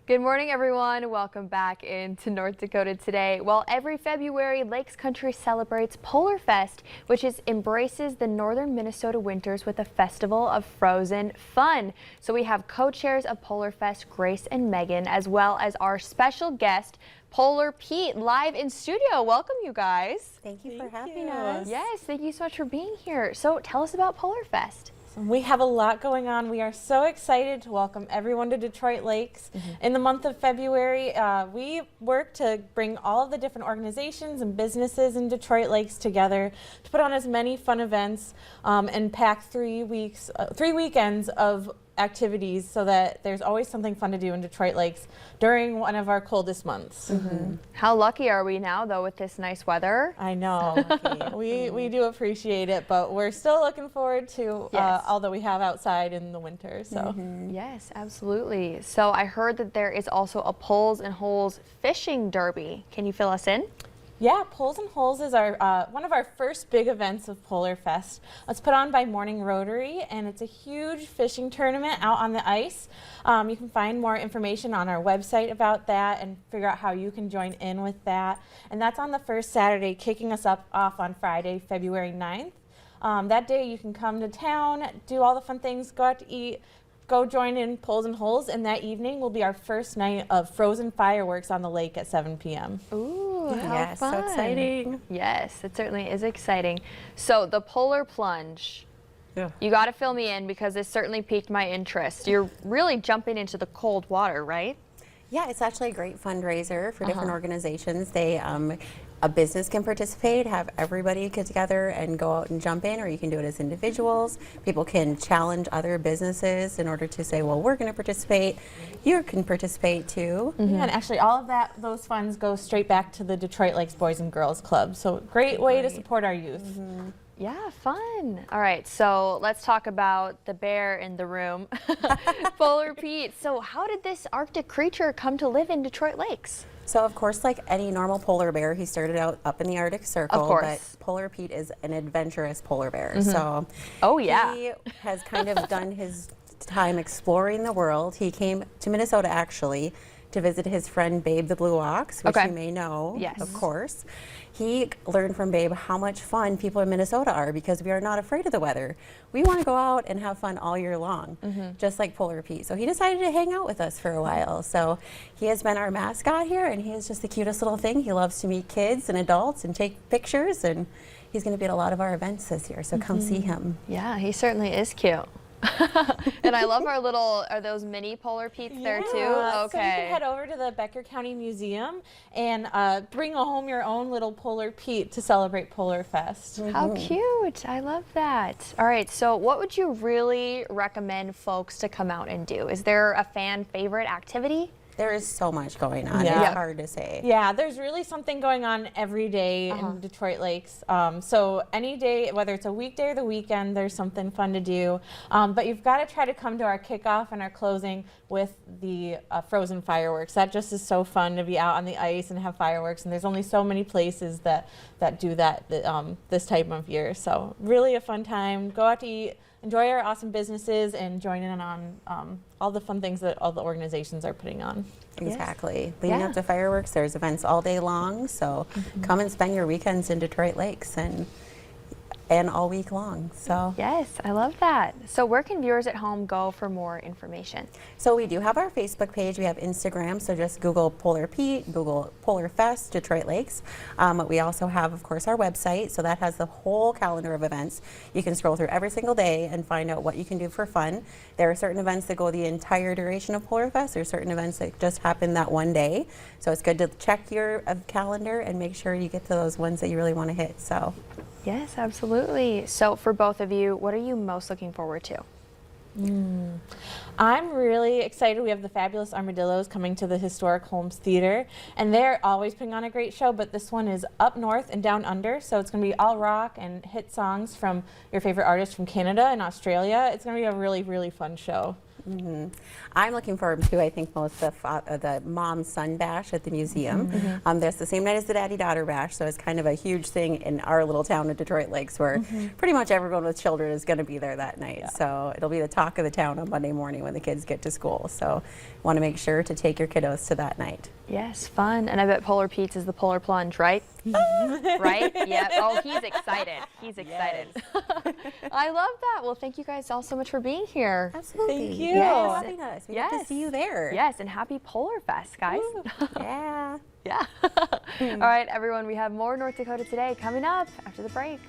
Good morning, everyone. Welcome back into North Dakota today. Well, every February, Lakes Country celebrates Polar Fest, which embraces the northern Minnesota winters with a festival of frozen fun. So we have co-chairs of Polar Fest, Grace and Megan, as well as our special guest, Polar Pete, live in studio. Welcome, you guys. Thank you for having us. Yes, thank you so much for being here. So tell us about Polar Fest. We have a lot going on. We are so excited to welcome everyone to Detroit Lakes. In the month of February, we work to bring all of the different organizations and businesses in Detroit Lakes together to put on as many fun events and pack 3 weekends of activities so that there's always something fun to do in Detroit Lakes during one of our coldest months. How lucky are we now, though, with this nice weather? I know. We do appreciate it, but we're still looking forward to all that we have outside in the winter. So Yes, absolutely. So I heard that there is also a Poles and Holes fishing derby. Can you fill us in? yeah, Poles and Holes is our one of our first big events of Polar Fest. It's put on by Morning Rotary, and it's a huge fishing tournament out on the ice. You can find more information on our website about that and figure out how you can join in with that. And that's on the first Saturday, kicking us off on Friday, February 9th. That day you can come to town, do all the fun things, go out to eat, go join in Poles and Holes, and that evening will be our first night of frozen fireworks on the lake at 7 p.m. Ooh, how Yes, fun. so exciting. Yes, it certainly is exciting. So the Polar Plunge, you got to fill me in because this certainly piqued my interest. You're really jumping into the cold water, right? Yeah, it's actually a great fundraiser for different organizations. They a business can participate, have everybody get together and go out and jump in, or you can do it as individuals. People can challenge other businesses in order to say, well, we're going to participate. You can participate too. Yeah, and actually all of those funds go straight back to the Detroit Lakes Boys and Girls Club. So great way to support our youth. Yeah, fun. All right, so let's talk about the bear in the room, Polar Pete. So how did this Arctic creature come to live in Detroit Lakes? So of course, like any normal polar bear, he started out up in the Arctic Circle. Of course. But Polar Pete is an adventurous polar bear. So he has kind of done his time exploring the world. He came to Minnesota actually to visit his friend Babe the Blue Ox, which you may know, of course. He learned from Babe how much fun people in Minnesota are because we are not afraid of the weather. We want to go out and have fun all year long, just like Polar Pete. So he decided to hang out with us for a while. So he has been our mascot here, and he is just the cutest little thing. He loves to meet kids and adults and take pictures, and he's going to be at a lot of our events this year, so come see him. Yeah, he certainly is cute. And I love our little, are those mini Polar Petes there too? Okay. So you can head over to the Becker County Museum and bring home your own little Polar Pete to celebrate Polar Fest. How cute. I love that. All right, so what would you really recommend folks to come out and do? Is there a fan favorite activity? There is so much going on. It's hard to say. Yeah, there's really something going on every day in Detroit Lakes. So any day, whether it's a weekday or the weekend, there's something fun to do. But you've got to try to come to our kickoff and our closing with the frozen fireworks. That just is so fun to be out on the ice and have fireworks. And there's only so many places that do that this time of year. So really a fun time. Go out to eat. Enjoy our awesome businesses and join in on all the fun things that all the organizations are putting on. Exactly. Leading up to fireworks, there's events all day long, so come and spend your weekends in Detroit Lakes and all week long. So yes, I love that. So where can viewers at home go for more information? So we do have our Facebook page, we have Instagram, so just Google Polar Pete, Google Polar Fest, Detroit Lakes. We also have, of course, our website, so that has the whole calendar of events. You can scroll through every single day and find out what you can do for fun. There are certain events that go the entire duration of Polar Fest. There are certain events that just happen that one day. So it's good to check your calendar and make sure you get to those ones that you really want to hit. So. Yes, absolutely. So for both of you, what are you most looking forward to? I'm really excited. We have the Fabulous Armadillos coming to the Historic Holmes Theater, and they're always putting on a great show, but this one is up north and down under, so it's going to be all rock and hit songs from your favorite artists from Canada and Australia. It's going to be a really, really fun show. I'm looking forward to, I think, most of the mom-son bash at the museum. That's the same night as the daddy-daughter bash, so it's kind of a huge thing in our little town of Detroit Lakes where pretty much everyone with children is going to be there that night. So it'll be the talk of the town on Monday morning when the kids get to school. So want to make sure to take your kiddos to that night. Yes, fun. And I bet Polar Pete's is the polar plunge, right? Right? Yeah. Oh, he's excited. He's excited. Yes. I love that. Well, thank you guys all so much for being here. Absolutely. Thank you. Yes. For having us. We hope to see you there. Yes, and happy Polar Fest, guys. Yeah. Yeah. All right, everyone, we have more North Dakota Today coming up after the break.